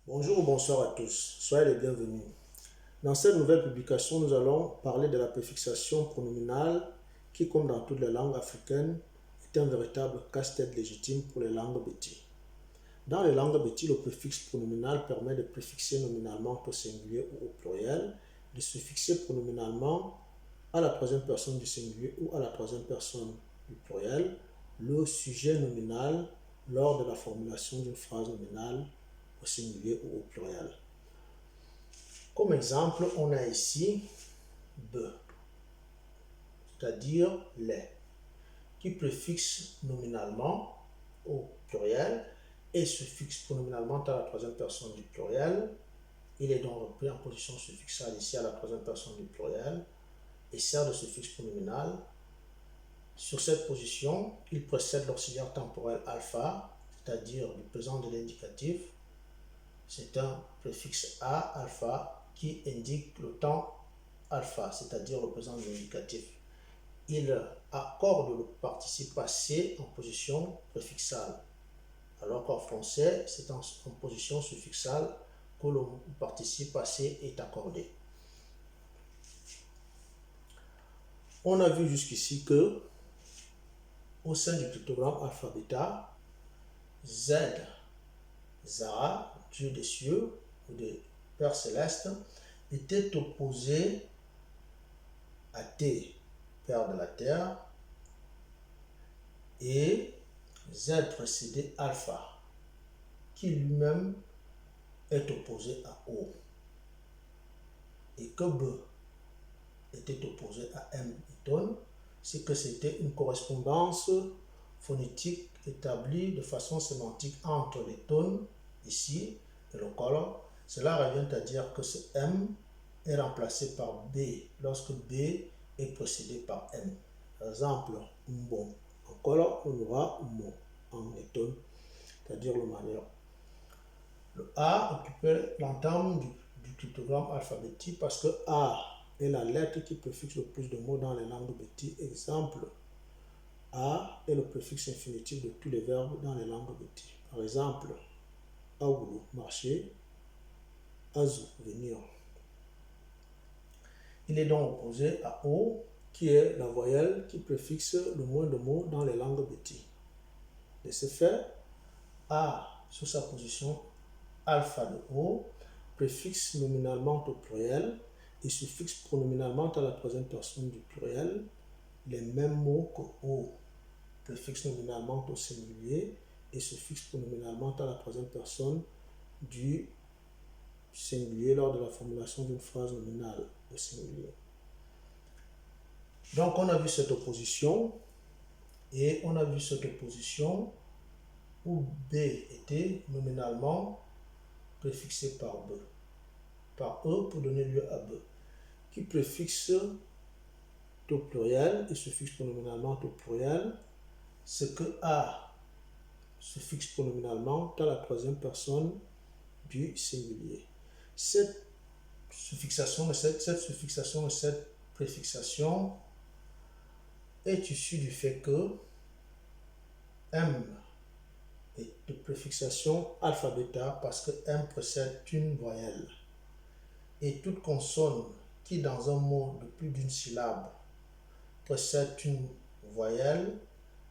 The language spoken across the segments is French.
Bonjour ou bonsoir à tous, soyez les bienvenus. Dans cette nouvelle publication, nous allons parler de la préfixation pronominale qui, comme dans toutes les langues africaines, est un véritable casse-tête légitime pour les langues béti. Dans les langues béti, le préfixe pronominal permet de préfixer nominalement au singulier ou au pluriel, de suffixer pronominalement à la troisième personne du singulier ou à la troisième personne du pluriel le sujet nominal lors de la formulation d'une phrase nominale au singulier ou au pluriel. Comme exemple, on a ici be, c'est-à-dire les, qui préfixe nominalement au pluriel et suffixe pronominalement à la troisième personne du pluriel. Il est donc repris en position suffixale ici à la troisième personne du pluriel et sert de suffixe pronominal. Sur cette position, il précède l'auxiliaire temporel alpha, c'est-à-dire le présent de l'indicatif. C'est un préfixe a, alpha, qui indique le temps alpha, c'est-à-dire le présent de l'indicatif. Il accorde le participe passé en position préfixale, alors qu'en français, c'est en position suffixale que le participe passé est accordé. On a vu jusqu'ici que, au sein du pictogramme alpha bêta, Z, Zara, Dieu des cieux ou des Pères célestes, était opposé à T, Père de la terre, et Z précédé alpha, qui lui-même est opposé à O, et que B était opposé à M et Ton, c'est que c'était une correspondance phonétique établie de façon sémantique entre les tones, ici, et le colon. Cela revient à dire que ce M est remplacé par B lorsque B est précédé par M. Par exemple, bon. En colon, on aura mo en étonne, c'est-à-dire le majeur. Le A occupait l'entame du cryptogramme alphabétique parce que A est la lettre qui préfixe le plus de mots dans les langues béti. Exemple, A est le préfixe infinitif de tous les verbes dans les langues béti. Par exemple, Aoulou, marcher, Azou, venir. Il est donc opposé à O, qui est la voyelle qui préfixe le moins de mots dans les langues béti. De ce fait, A, sur sa position alpha de O, préfixe nominalement au pluriel et suffixe pronominalement à la troisième personne du pluriel les mêmes mots que O, préfixe nominalement au singulier et suffixe pronominalement à la troisième personne du singulier lors de la formulation d'une phrase nominale au singulier. Donc on a vu cette opposition et on a vu cette opposition où B était nominalement préfixé par B, par E pour donner lieu à B, qui préfixe au pluriel et suffixe pronominalement au pluriel, ce que A suffixe pronominalement à la troisième personne du singulier. Cette suffixation et cette préfixation est issue du fait que M est de préfixation alpha-bêta parce que M précède une voyelle. Et toute consonne qui dans un mot de plus d'une syllabe précède une voyelle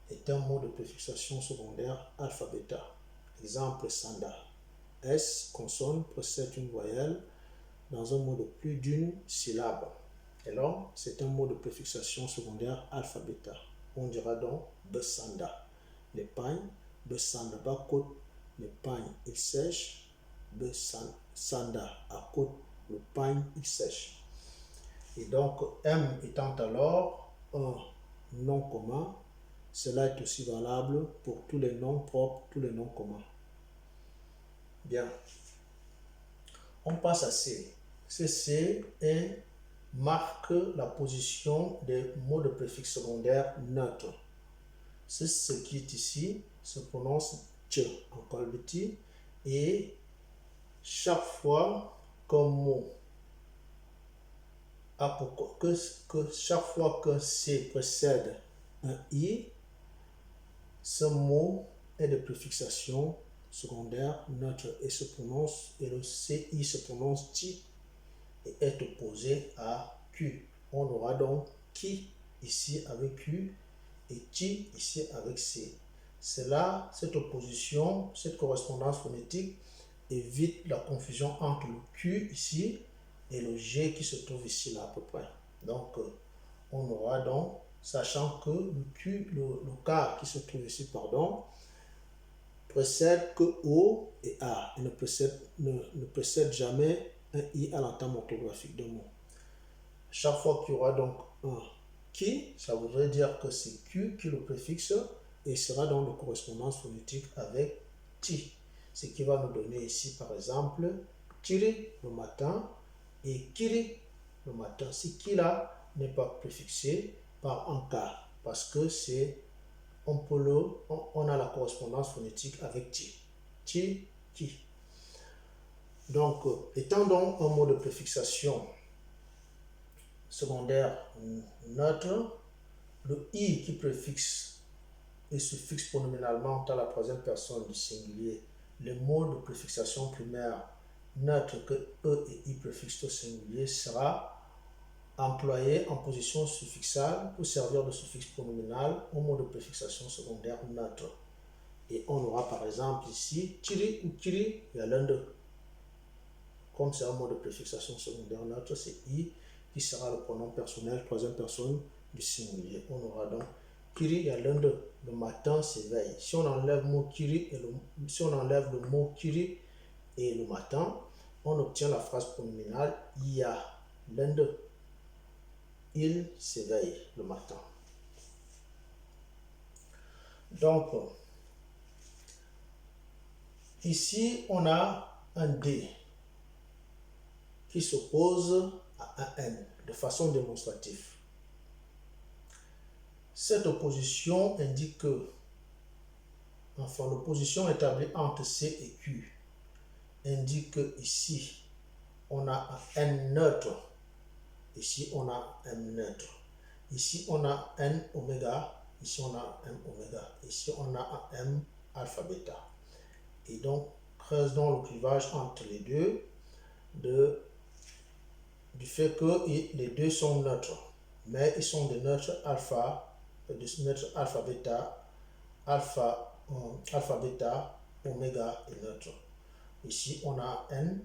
est un mot de préfixation secondaire alpha-bêta. Exemple, Sanda. S, consonne, précède une voyelle dans un mot de plus d'une syllabe. Et là, c'est un mot de préfixation secondaire alpha-bêta. On dira donc Besanda. Les pagnes, Besanda bakot, les pagnes il sèche, Besanda à côte, le pagne il sèche. Et donc, M étant alors un nom commun, cela est aussi valable pour tous les noms propres, tous les noms communs. Bien. On passe à C. C marque la position des mots de préfixe secondaire neutre. C'est ce qui est ici, se prononce tch en colbeti et chaque fois qu'un mot chaque fois que C précède un I, ce mot est de préfixation secondaire neutre et se prononce, et le CI se prononce ti et est opposé à Q. On aura donc qui ici avec Q et ti ici avec C. C'est là, cette opposition, cette correspondance phonétique évite la confusion entre le Q ici et le G qui se trouve ici là à peu près. Donc, on aura donc, sachant que le Q, le K qui se trouve ici, pardon, précède que O et A. Il ne précède jamais un I à l'entame orthographique d'un mot. Chaque fois qu'il y aura donc un qui, ça voudrait dire que c'est Q qui le préfixe et sera donc de correspondance phonétique avec ti. Ce qui va nous donner ici, par exemple, tiri le matin et kiri le matin. Si qui là n'est pas préfixé par un K, parce que c'est, on a la correspondance phonétique avec ti. Ti, qui. Donc, étant donc un mot de préfixation secondaire neutre, le i qui préfixe et suffixe pronominalement à la troisième personne du singulier les mots de préfixation primaire neutre que e et i préfixent au singulier sera employé en position suffixale pour servir de suffixe pronominal au mot de préfixation secondaire neutre. Et on aura par exemple ici tiri ou kiri, il y a l'un d'eux. Comme c'est un mot de préfixation secondaire neutre, c'est i qui sera le pronom personnel, troisième personne du singulier. On aura donc kiri, il y a l'un d'eux. Le matin s'éveille. Si on enlève le mot kiri et le matin, on obtient la phrase pronominale il y a l'un d'eux. Il s'éveille le matin. Donc, ici, on a un D qui s'oppose à un N de façon démonstrative. Cette opposition indique que, enfin, l'opposition établie entre C et Q indique que ici, on a un N neutre. Ici, on a un M neutre. Ici, on a N oméga. Ici, on a M oméga. Ici, on a un M alpha bêta. Et donc, creuse donc le clivage entre les deux du fait que les deux sont neutres. Mais ils sont des neutres alpha, bêta, alpha bêta, oméga est neutre. Ici, on a N.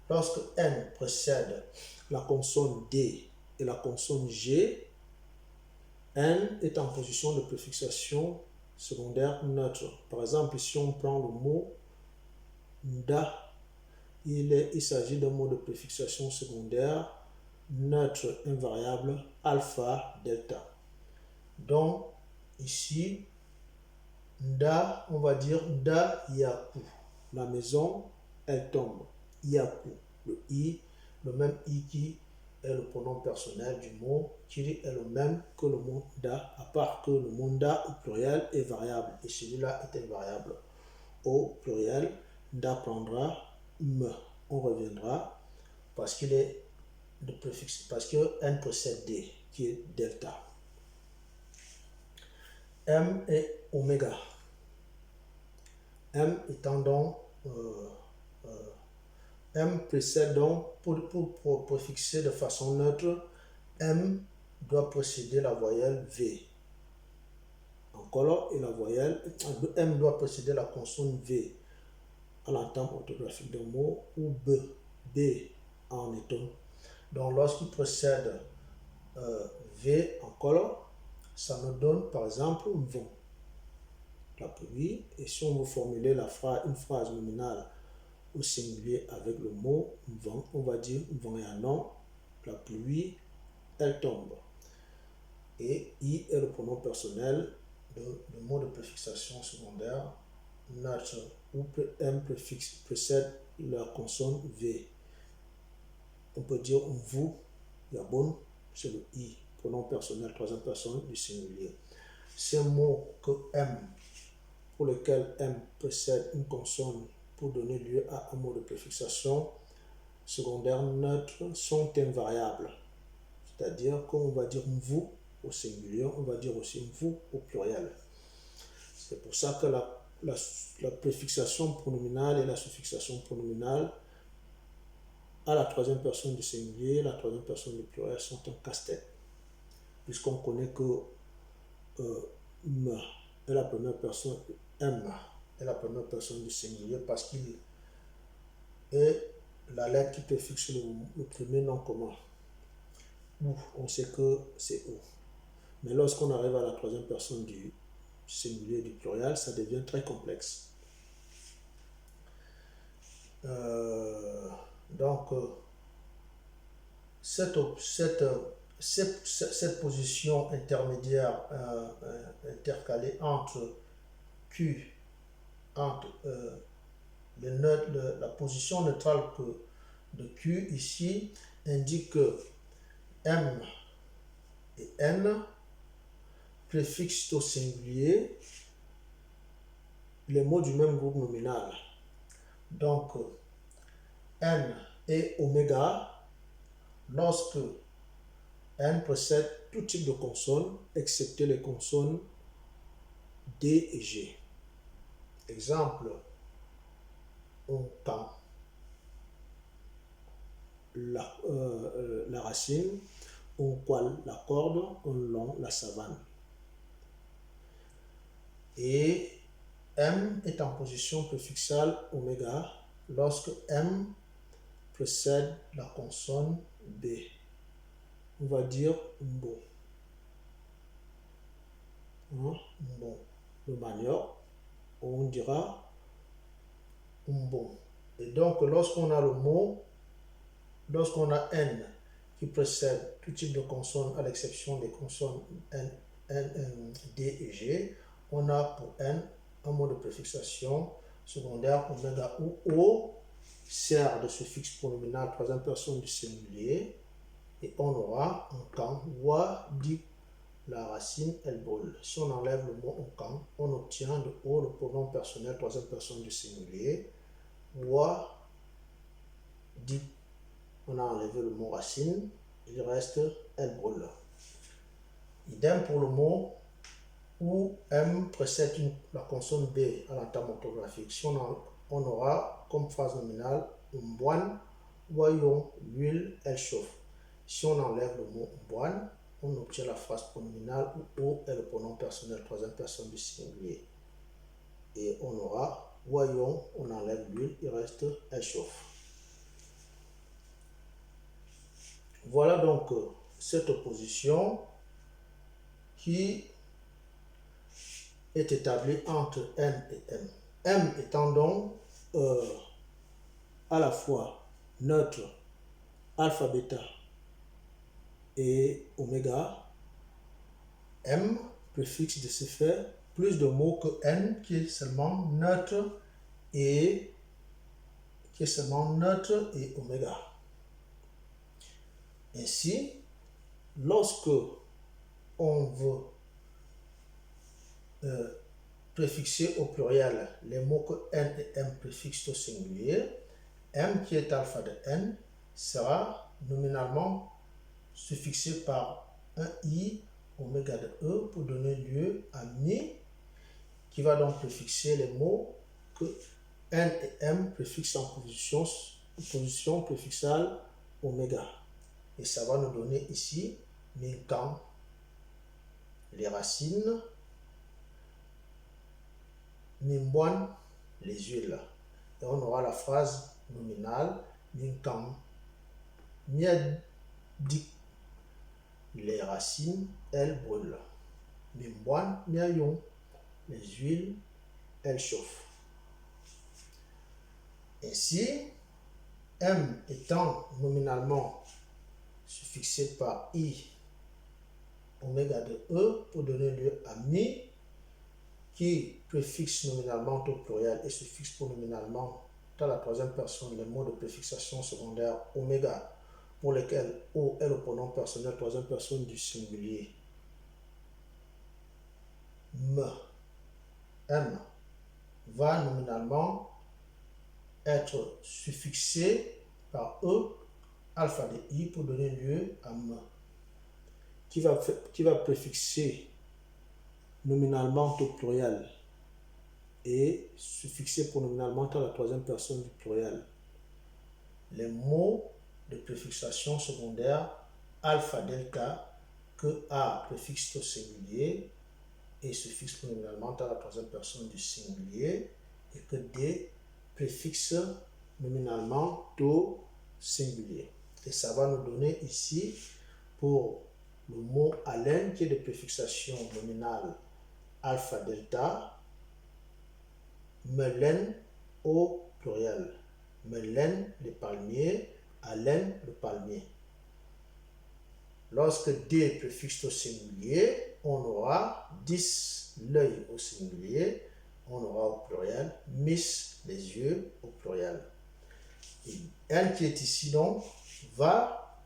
Lorsque N précède la consonne D et la consonne G, N est en position de préfixation secondaire neutre. Par exemple, si on prend le mot nda, il s'agit d'un mot de préfixation secondaire neutre invariable alpha delta. Donc, ici, nda, on va dire nda yaku. La maison, elle tombe. Yaku. Le i, le même i qui est le pronom personnel du mot. Kiri est le même que le mot da, à part que le mot da au pluriel est variable. Et celui-là est invariable. Au pluriel, da prendra me. On reviendra parce qu'il est de préfixe, parce que n précède d, qui est delta. M et oméga. M étant donc M précède donc, pour préfixer de façon neutre, M doit précéder la voyelle V. Encore, et la voyelle, M doit précéder la consonne V à l'entame orthographique d'un mot, ou B en éton. Donc, lorsqu'il précède V en color, ça nous donne par exemple vent, la pluie. Et si on veut formuler une phrase nominale au singulier avec le mot vent, on va dire vent et un nom, la pluie, elle tombe. Et I est le pronom personnel de mot de préfixation secondaire neutre, où M précède la consonne V. On peut dire vous, yabon, c'est le I, pronom personnel, troisième personne du singulier. Ces mots que M, pour lesquels M précède une consonne pour donner lieu à un mot de préfixation secondaire neutre, sont invariables. C'est-à-dire qu'on va dire vous au singulier, on va dire aussi vous au pluriel. C'est pour ça que la préfixation pronominale et la suffixation pronominale à la troisième personne du singulier et la troisième personne du pluriel sont un casse-tête, puisqu'on connaît que M est la première personne, M est la première personne du singulier parce qu'il est la lettre qui préfixe le premier nom commun. Ou, on sait que c'est O. Mais lorsqu'on arrive à la troisième personne du singulier et du pluriel, ça devient très complexe. Donc, cette position intermédiaire intercalée entre Q, entre la position neutrale de Q ici indique que M et N préfixent au singulier les mots du même groupe nominal. Donc, N et oméga lorsque N précède tout type de consonne, excepté les consonnes D et G. Exemple, on tend la racine, on coile la corde, on long la savane. Et M est en position préfixale oméga lorsque M précède la consonne B. On va dire mbo. Mbo. Le manioc, on dira mbo. Et donc, lorsqu'on a le mot, lorsqu'on a N qui précède tout type de consonne à l'exception des consonnes D et G, on a pour N un mot de préfixation secondaire oméga où O sert de suffixe pronominal troisième personne du singulier et on aura un camp wa dit la racine elle brûle. Si on enlève le mot camp, on obtient de O le pronom personnel troisième personne du singulier. Wa dit, on a enlevé le mot racine, il reste elle brûle. Idem pour le mot où M précède la consonne B à l'entame orthographique. Si on aura comme phrase nominale Mboine, voyons l'huile, elle chauffe. Si on enlève le mot Mboine, on obtient la phrase pronominale où O est le pronom personnel troisième personne du singulier. Et on aura voyons, on enlève l'huile, il reste elle chauffe. Voilà donc cette opposition qui est établie entre N et M. M étant donc à la fois neutre, alpha, bêta et oméga, M préfixe de ce fait plus de mots que N qui est seulement neutre et oméga. Ainsi, lorsque on veut préfixer au pluriel les mots que N et M préfixent au singulier, M qui est alpha de N sera nominalement suffixé par un I oméga de E pour donner lieu à mi qui va donc préfixer les mots que N et M préfixent en position préfixale oméga. Et ça va nous donner ici minkan, les racines, mimboine, les huiles. Et on aura la phrase nominale minkan, miadik, les racines, elles brûlent. Mimboine, miayon, les huiles, elles chauffent. Ainsi, M étant nominalement suffixé par I oméga de E pour donner lieu à mi qui préfixe nominalement au pluriel et suffixe pronominalement dans la troisième personne les mots de préfixation secondaire oméga pour lesquels O est le pronom personnel troisième personne du singulier. M va nominalement être suffixé par E alpha de I pour donner lieu à M qui va préfixer nominalement au pluriel et suffixé pronominalement à la troisième personne du pluriel. Les mots de préfixation secondaire alpha, delta, que A préfixe au singulier et suffixe pronominalement à la troisième personne du singulier, et que D préfixe nominalement au singulier. Et ça va nous donner ici, pour le mot haleine, qui est de préfixation nominale alpha, delta, melaine au pluriel. Melaine, le palmier, haleine, le palmier. Lorsque D préfixe au singulier, on aura 10, l'œil au singulier, on aura au pluriel, mis, les yeux au pluriel. Et N qui est ici donc va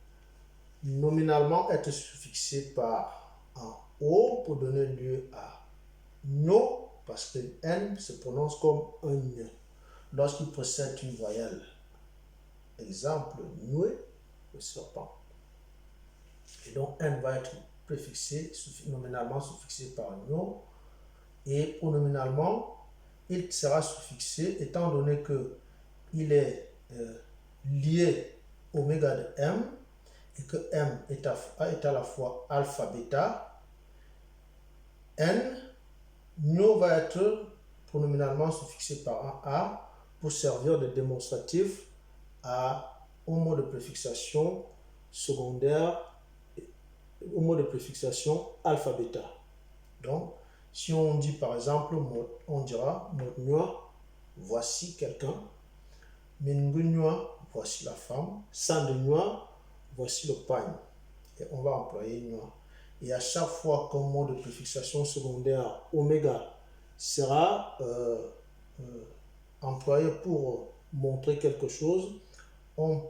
nominalement être suffixé par un O pour donner lieu à no, parce que N se prononce comme un N lorsqu'il possède une voyelle. Exemple, noué, le serpent. Et donc N va être préfixé, nominalement suffixé par no, et pronominalement, il sera suffixé étant donné que il est lié oméga de M, et que M est à la fois alpha, bêta. N, no va être pronominalement suffixé par un A pour servir de démonstratif au mot de préfixation secondaire, au mot de préfixation alpha, bêta. Donc, si on dit par exemple, on dira Motnua, voici quelqu'un. Mingunua, voici la femme. Sandunua, voici le pagne. Et on va employer Nua. Et à chaque fois qu'un mot de préfixation secondaire oméga sera employé pour montrer quelque chose, on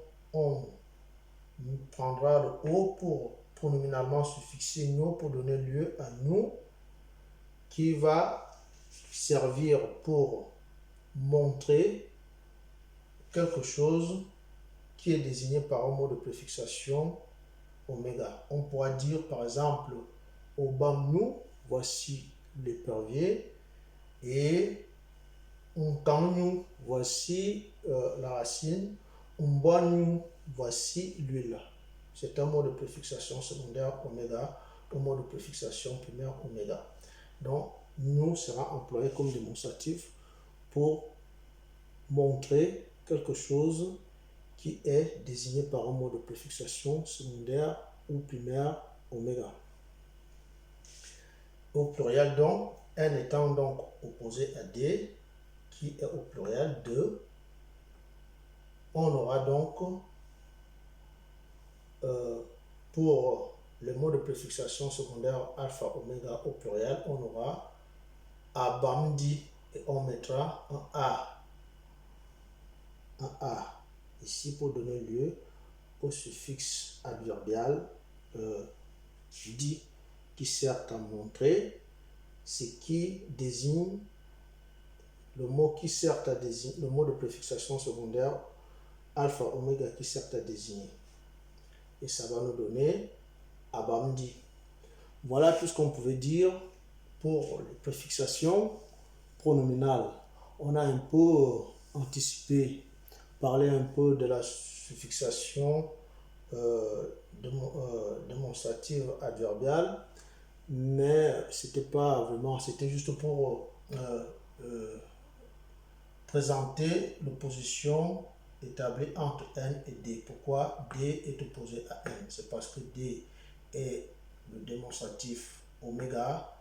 prendra le O pour pronominalement suffixer nous pour donner lieu à nous, qui va servir pour montrer quelque chose qui est désigné par un mot de préfixation oméga. On pourra dire par exemple Obamnu, voici l'épervier, et Unkanyu, voici la racine, Umbanu, voici l'huile. C'est un mot de préfixation secondaire oméga, un mot de préfixation primaire oméga. Donc, nous sera employé comme démonstratif pour montrer quelque chose qui est désigné par un mot de préfixation secondaire ou primaire oméga. Au pluriel donc, N étant donc opposé à D, qui est au pluriel de, on aura donc pour le mot de préfixation secondaire alpha, oméga au pluriel, on aura abamdi et on mettra un A. Un A ici pour donner lieu au suffixe adverbial dit, qui sert à montrer ce qui désigne le mot qui sert à désigner, le mot de préfixation secondaire alpha, oméga qui sert à désigner. Et ça va nous donner abamdi. Voilà tout ce qu'on pouvait dire pour les préfixations pronominales. On a un peu anticipé, parlé un peu de la suffixation démonstrative adverbiale, mais c'était pas vraiment, c'était juste pour présenter l'opposition établie entre N et D. Pourquoi D est opposé à N? C'est parce que D est le démonstratif oméga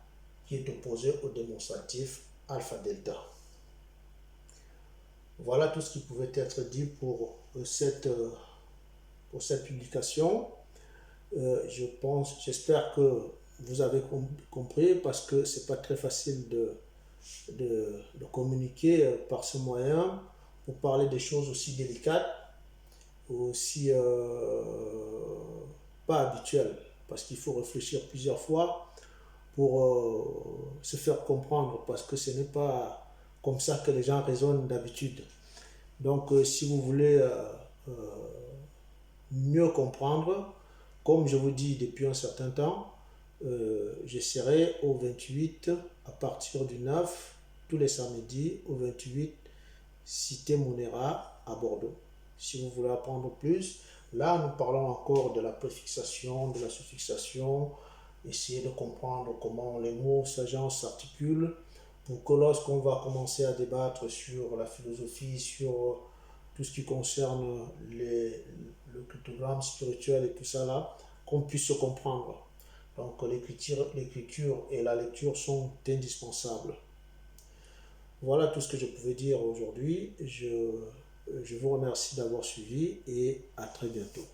qui est opposé au démonstratif alpha delta. Voilà tout ce qui pouvait être dit pour cette publication. J'espère que vous avez compris, parce que c'est pas très facile de communiquer par ce moyen pour parler des choses aussi délicates, aussi pas habituelles, parce qu'il faut réfléchir plusieurs fois pour se faire comprendre, parce que ce n'est pas comme ça que les gens raisonnent d'habitude. Donc si vous voulez mieux comprendre, comme je vous dis depuis un certain temps, je serai au 28 à partir du 9 tous les samedis au 28 Cité Monera à Bordeaux. Si vous voulez apprendre plus, là nous parlons encore de la préfixation, de la suffixation, essayer de comprendre comment les mots s'agencent, s'articulent, pour que lorsqu'on va commencer à débattre sur la philosophie, sur tout ce qui concerne le cryptogramme spirituel et tout ça là, qu'on puisse se comprendre. Donc l'écriture et la lecture sont indispensables. Voilà tout ce que je pouvais dire aujourd'hui. Je vous remercie d'avoir suivi et à très bientôt.